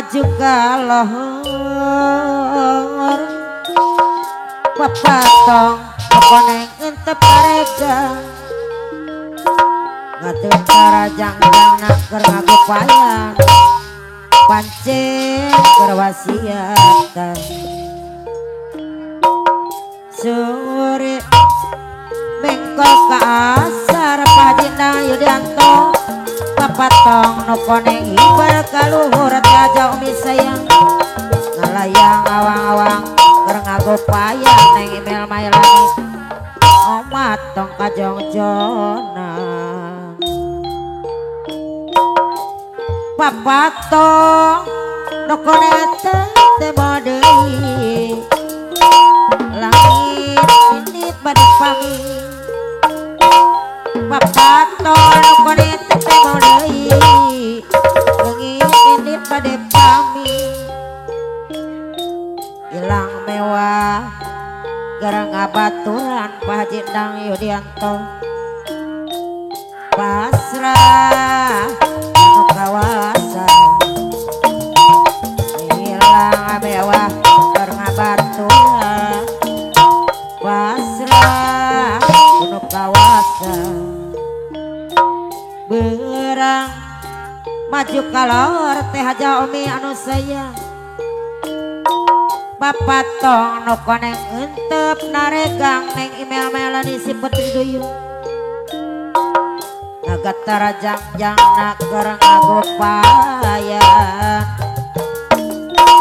maju kalor papatong koneng entep karega ngatuh karajang-jang nak keur ngagupayang pancen keur wasiatan sore mengko kaasar Pajina Yudianto papatong nu koneng ibar kaluhur aja umi sayang ngalayang awang-awang keur ngagupayang neng email mailani omat tong kajongjona papatong nu koneng teh deui langit ini bade pami papatong nu koneng teh deui langit ini bade pami ilang mewah gara ngabaturan Pak Haji Endang Yudianto pasrah anu kawasan ilang mewah gara ngabaturan pasrah anu kawasan berang maju kalor teh aja umi anu sayang papatong nu koneng entep naregang neng email melani si Putri Duyung ngagatara jang-jang nak keur ngagupayang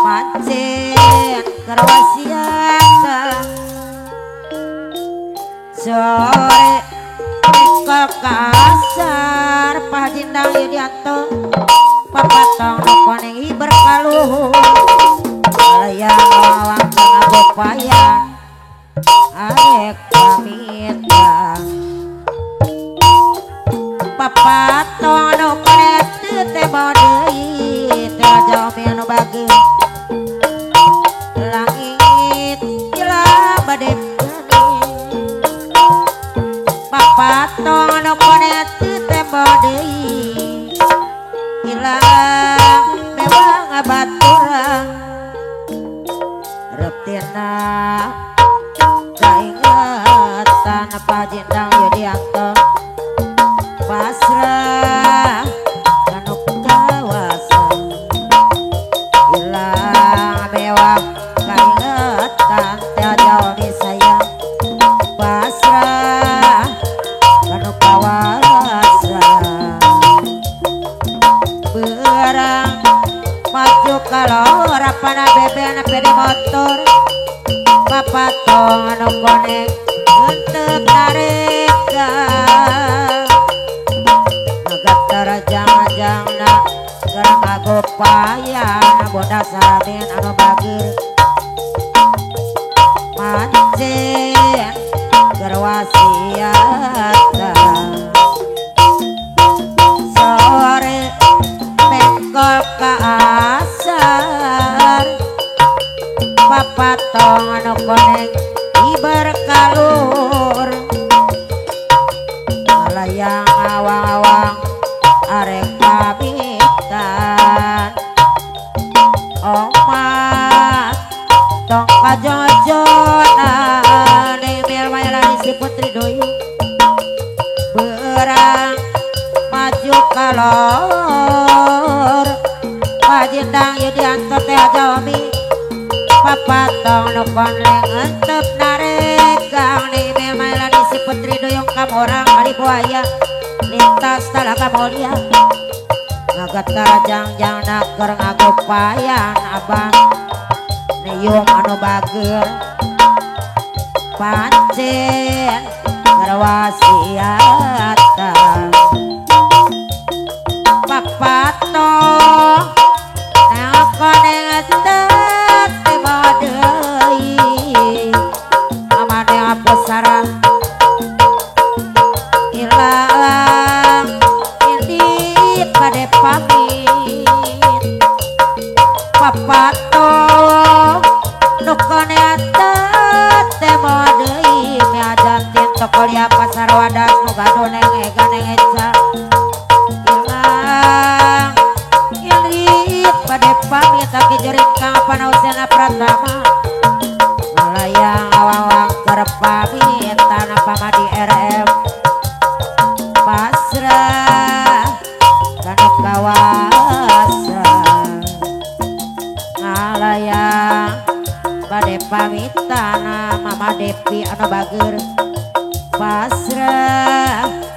mancen keur wasiatan sore mengko kaasar Pak Haji Endang Yudianto papatong nu koneng ibar kaluhur layang awang ngagupayang arek pamitan papatong nu koneng teh bawa deui teh jauh anu bageus langit ilang bade bening papatong nu koneng teh bawa deui ilang mewah ngabaturan reptina kaingatan Pak Haji Endang Yudianto pasrah anu kawasan ilang mewah kaingatan teh jalmi sayang pasrah anu kawasan berang maju kalor apana bebena pede motor papatong anu koneng entep narega ngagatara jang-jangna keur ngagupayang bodas samin anu bageus mancen keur wasiatan sore mengko kaasar papatong anu koneng ibar kalur layang awang-awang arek pamitan omat tong kajojona email mailani si Putri Duyung berang maju kalor Pak Haji Endang Yudianto teh aja umi papatong nu koneng entep naregang nih email mailani si Putri Duyung kamorang kali buaya lintas talaga mulia ngagatara jang-jang nak keur ngagupayang abang nium anu bageus pancen keur wasiatan papatong nu koneng entep teh bawa deui amane hapus sarang ilang indit bade pamit papatong nu koneng entep teh bawa deui meajantin toko lia pasar wadas nu gado neng ega neng eca ilang indit bade pamit Rama Malayang awang kerpami tanah pamadi RM pasrah kana kawasa ngalayang bade pamitana Mama Devi anu bager pasrah